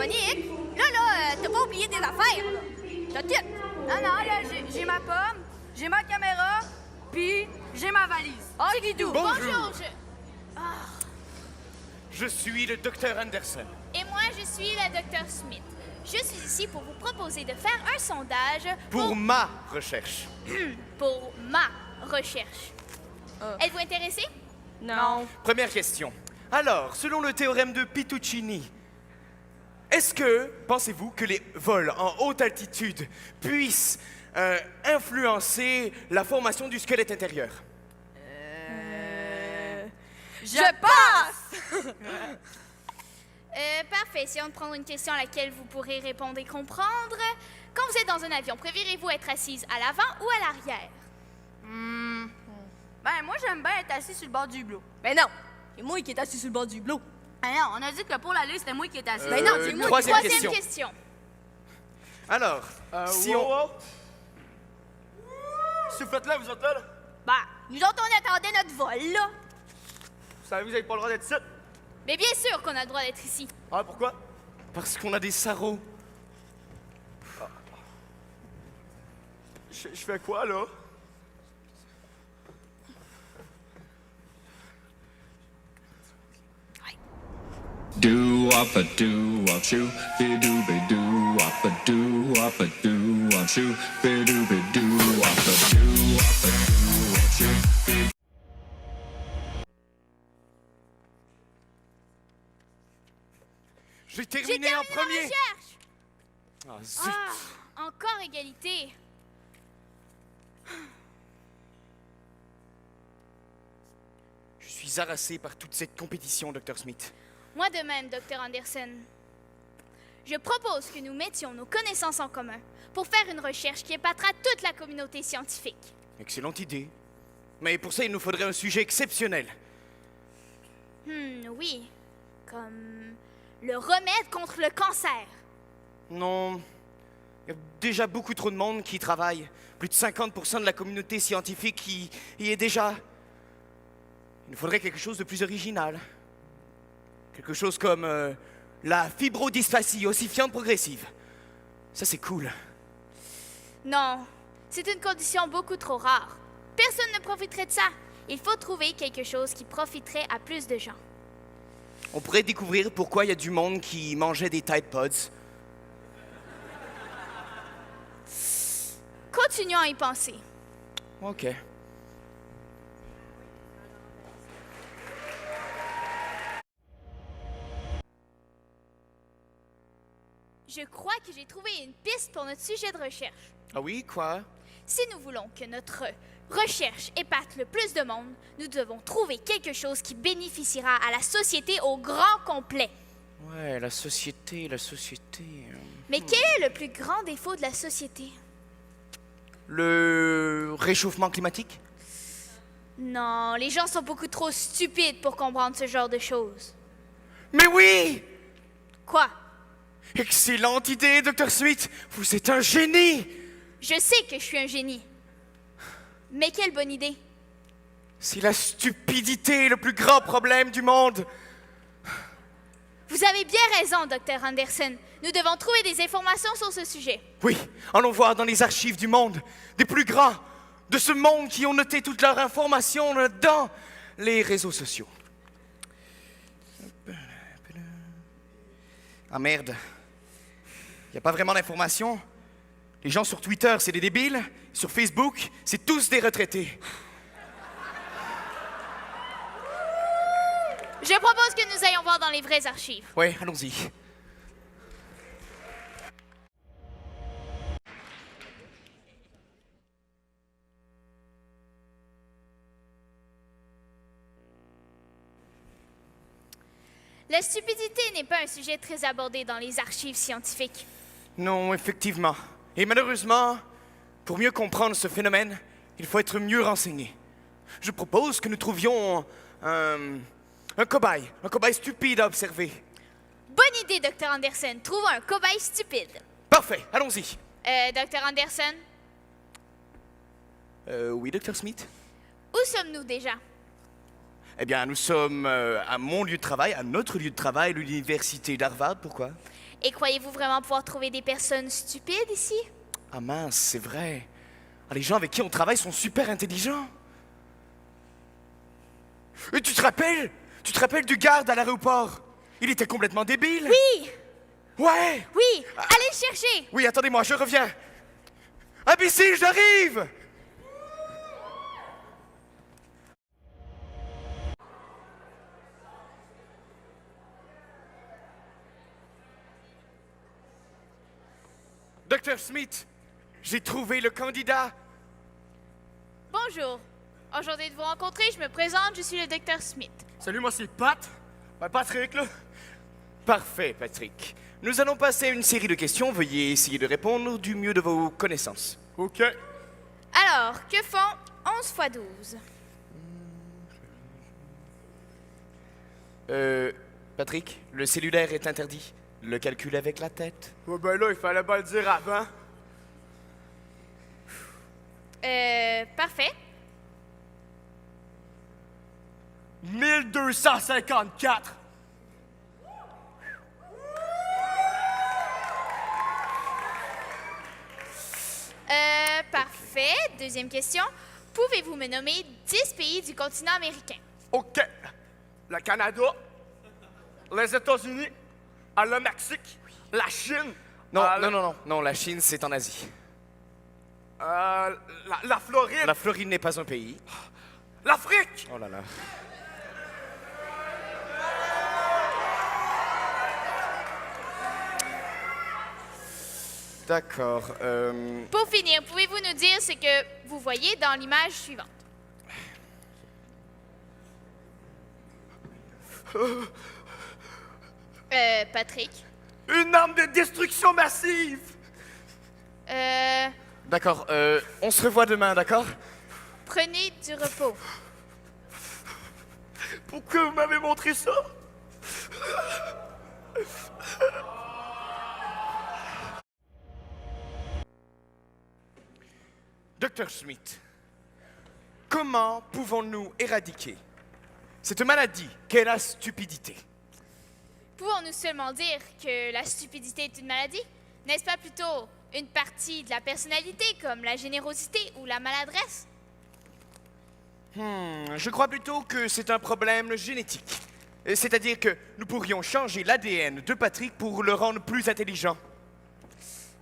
Monique, là, t'as pas oublié tes affaires, là. T'as tout. Non, là, j'ai ma pomme, j'ai ma caméra, puis j'ai ma valise. Ah, Guidou. Bonjour. Je suis le docteur Anderson. Et moi, je suis la Dr. Smith. Je suis ici pour vous proposer de faire un sondage Pour ma recherche. pour ma recherche. Êtes-vous intéressé? Non. Première question. Alors, selon le théorème de Pituccini, est-ce que, pensez-vous, que les vols en haute altitude puissent influencer la formation du squelette intérieur? Je passe! Parfait. Si on prend une question à laquelle vous pourrez répondre et comprendre, quand vous êtes dans un avion, préférez-vous être assise à l'avant ou à l'arrière? Ben, moi, j'aime bien être assis sur le bord du hublot. Ben non, c'est moi qui est assis sur le bord du hublot. Ah non, on a dit que pour l'aller, c'était moi qui étais assis. Ben non, c'est moi. Troisième Troisième question. question. Alors, si on... Si vous faites là, vous êtes là? Ben, nous autres, on attendait notre vol, là. Vous savez, vous n'avez pas le droit d'être ici? Mais bien sûr qu'on a le droit d'être ici. Ah, pourquoi? Parce qu'on a des sarraux. Je fais quoi, là? Do up a do up shoo, be do be do up a do up a do up shoo, be do be do up a do up shoo. J'ai terminé en premier. Recherche! Ah, zut. Ah, encore égalité. Je suis harassé par toute cette compétition, Dr. Smith. Moi de même, Dr. Anderson. Je propose que nous mettions nos connaissances en commun pour faire une recherche qui épatera toute la communauté scientifique. Excellente idée. Mais pour ça, il nous faudrait un sujet exceptionnel. Oui. Comme le remède contre le cancer. Non. Il y a déjà beaucoup trop de monde qui y travaille. Plus de 50% de la communauté scientifique qui y est déjà. Il nous faudrait quelque chose de plus original. Quelque chose comme la fibrodysplasie ossifiante progressive. Ça, c'est cool. Non, c'est une condition beaucoup trop rare. Personne ne profiterait de ça. Il faut trouver quelque chose qui profiterait à plus de gens. On pourrait découvrir pourquoi il y a du monde qui mangeait des Tide Pods. Continuons à y penser. OK. Je crois que j'ai trouvé une piste pour notre sujet de recherche. Ah oui, quoi? Si nous voulons que notre recherche épate le plus de monde, nous devons trouver quelque chose qui bénéficiera à la société au grand complet. Ouais, la société. Mais quel est le plus grand défaut de la société? Le réchauffement climatique? Non, les gens sont beaucoup trop stupides pour comprendre ce genre de choses. Mais oui! Quoi? Excellente idée, Dr. Smith! Vous êtes un génie! Je sais que je suis un génie. Mais quelle bonne idée. C'est la stupidité le plus grand problème du monde! Vous avez bien raison, Dr. Anderson. Nous devons trouver des informations sur ce sujet. Oui, allons voir dans les archives du monde, des plus grands, de ce monde qui ont noté toutes leurs informations dans les réseaux sociaux. Ah merde. Il n'y a pas vraiment d'informations. Les gens sur Twitter, c'est des débiles. Sur Facebook, c'est tous des retraités. Je propose que nous ayons voir dans les vraies archives. Oui, allons-y. La stupidité n'est pas un sujet très abordé dans les archives scientifiques. Non, effectivement. Et malheureusement, pour mieux comprendre ce phénomène, il faut être mieux renseigné. Je propose que nous trouvions un cobaye stupide à observer. Bonne idée, Dr. Anderson. Trouvons un cobaye stupide. Parfait, allons-y. Dr. Anderson, Oui, Dr. Smith? où sommes-nous déjà? Eh bien, nous sommes à mon lieu de travail, à notre lieu de travail, l'université d'Harvard. Pourquoi? Et croyez-vous vraiment pouvoir trouver des personnes stupides ici? Ah mince, c'est vrai. Ah, les gens avec qui on travaille sont super intelligents. Et tu te rappelles? Tu te rappelles du garde à l'aéroport? Il était complètement débile. Oui! Ouais! Oui! Allez le chercher! Oui, attendez-moi, je reviens. Imbécile, j'arrive! Docteur Smith, j'ai trouvé le candidat. Bonjour. Enchanté de vous rencontrer, je me présente, je suis le docteur Smith. Salut, moi c'est Pat. Ben, Patrick, là. Parfait, Patrick. Nous allons passer à une série de questions. Veuillez essayer de répondre du mieux de vos connaissances. OK. Alors, que font 11 x 12? Patrick, le cellulaire est interdit. Le calcul avec la tête. Ouais, ben là, il fallait pas le dire avant. Parfait. 1254. Parfait. Deuxième question. Pouvez-vous me nommer 10 pays du continent américain? OK. Le Canada, les États-Unis, le Mexique, la Chine. Non, le- non, la Chine, c'est en Asie. la Floride, La Floride n'est pas un pays. l'Afrique. Oh là là. D'accord. Pour finir, pouvez-vous nous dire ce que vous voyez dans l'image suivante? Patrick. Une arme de destruction massive. D'accord, on se revoit demain, d'accord? Prenez du repos. Pourquoi vous m'avez montré ça? Docteur Smith, comment pouvons-nous éradiquer cette maladie qu'est la stupidité? Pouvons-nous seulement dire que la stupidité est une maladie? N'est-ce pas plutôt une partie de la personnalité, comme la générosité ou la maladresse? Je crois plutôt que c'est un problème génétique. C'est-à-dire que nous pourrions changer l'ADN de Patrick pour le rendre plus intelligent.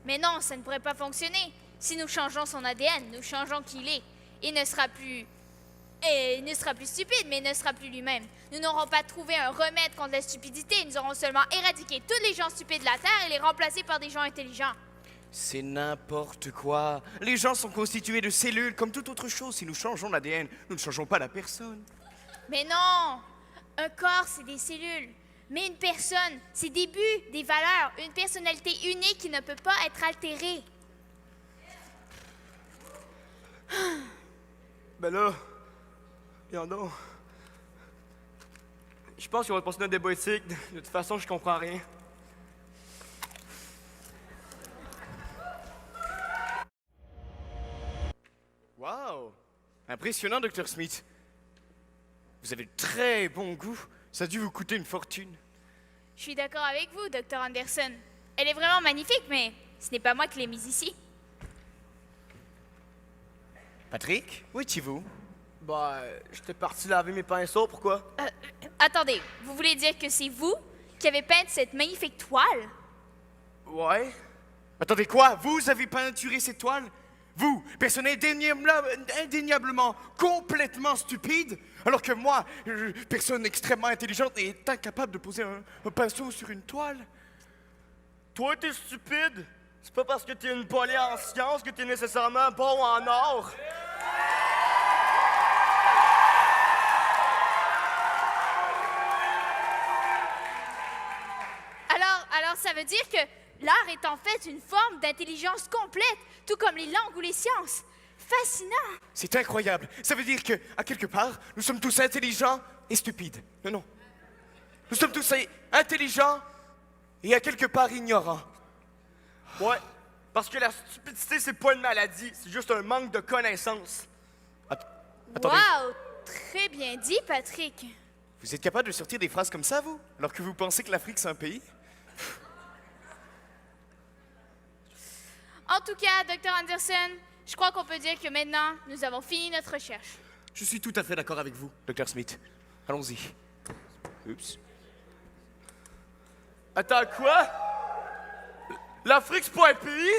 Mais non, ça ne pourrait pas fonctionner. Si nous changeons son ADN, nous changeons qui il est. Il ne sera plus stupide, mais il ne sera plus lui-même. Nous n'aurons pas trouvé un remède contre la stupidité. Nous aurons seulement éradiqué tous les gens stupides de la Terre et les remplacés par des gens intelligents. C'est n'importe quoi. Les gens sont constitués de cellules comme toute autre chose. Si nous changeons l'ADN, nous ne changeons pas la personne. Mais non! Un corps, c'est des cellules. Mais une personne, c'est des buts, des valeurs, une personnalité unique qui ne peut pas être altérée. Ben là, y'en a. Je pense qu'on va passer notre débat éthique. De toute façon, je comprends rien. Wow! Impressionnant, Dr. Smith. Vous avez de très bon goût. Ça a dû vous coûter une fortune. Je suis d'accord avec vous, Dr. Anderson. Elle est vraiment magnifique, mais ce n'est pas moi qui l'ai mise ici. Patrick, où étiez-vous? Ben, j'étais parti laver mes pinceaux, pourquoi? Attendez, vous voulez dire que c'est vous qui avez peint cette magnifique toile? Ouais. Attendez, quoi? Vous avez peinturé cette toile? Vous, personne indéniablement, complètement stupide, alors que moi, personne extrêmement intelligente, est incapable de poser un pinceau sur une toile? Toi, t'es stupide. C'est pas parce que t'es une poignée en sciences que t'es nécessairement bon en art. Alors ça veut dire que l'art est en fait une forme d'intelligence complète, tout comme les langues ou les sciences. Fascinant! C'est incroyable. Ça veut dire que, à quelque part, nous sommes tous intelligents et stupides. Non, non. Nous sommes tous intelligents et à quelque part ignorants. Ouais. Parce que la stupidité, c'est pas une maladie, c'est juste un manque de connaissances. Attendez, Wow! Très bien dit, Patrick. vous êtes capable de sortir des phrases comme ça, vous? Alors que vous pensez que l'Afrique, c'est un pays? tout cas, Dr. Anderson, je crois qu'on peut dire que maintenant, nous avons fini notre recherche. Je suis tout à fait d'accord avec vous, Dr. Smith. Allons-y. Oups. Attends, quoi? L'Afrique, c'est pas un pays?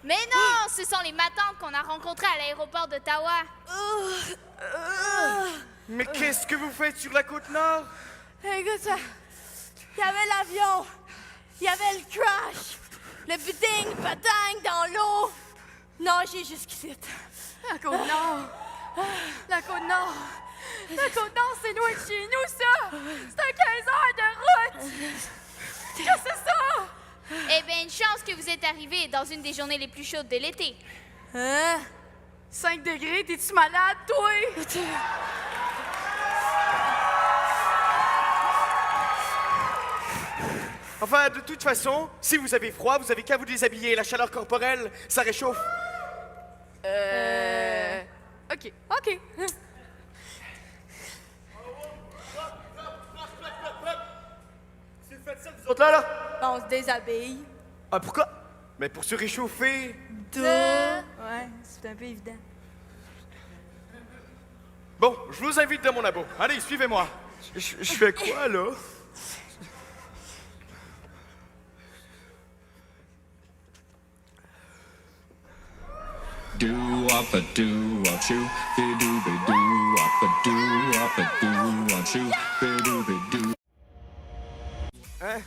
Mais non, ce sont les matantes qu'on a rencontrées à l'aéroport d'Ottawa. Mais qu'est-ce que vous faites sur la côte nord? Écoute, il y avait l'avion, il y avait le crash, le buting, patang dans l'eau. Non, j'ai juste quitté. La Côte-Nord. La Côte-Nord. La Côte-Nord, c'est loin de chez nous, ça. C'est à 15 heures de route. Qu'est-ce que c'est ça? Eh bien, une chance que vous êtes arrivés dans une des journées les plus chaudes de l'été. Hein? 5 degrés, t'es-tu malade, toi? Enfin, de toute façon, si vous avez froid, vous avez qu'à vous déshabiller. La chaleur corporelle, ça réchauffe. OK, OK. C'est fait ça, vous autres là? On se déshabille. Ah, pourquoi? Mais pour se réchauffer. Ouais, c'est un peu évident. Bon, je vous invite dans mon labo. Allez, suivez-moi. Je fais quoi, là? Do up a do up shoo, be do be do up a do up a do up shoo, be do be do. Hein?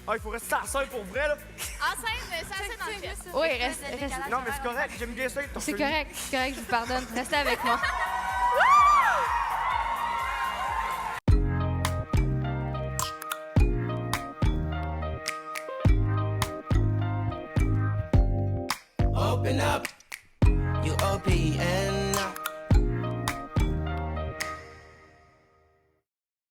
Ah, il faut rester à la scène pour vrai, là? Enceinte, ça c'est dans le chest. Oui, reste. Non, mais c'est correct, j'aime bien ça. C'est correct, je vous pardonne. Restez avec moi. Open up, you OPN.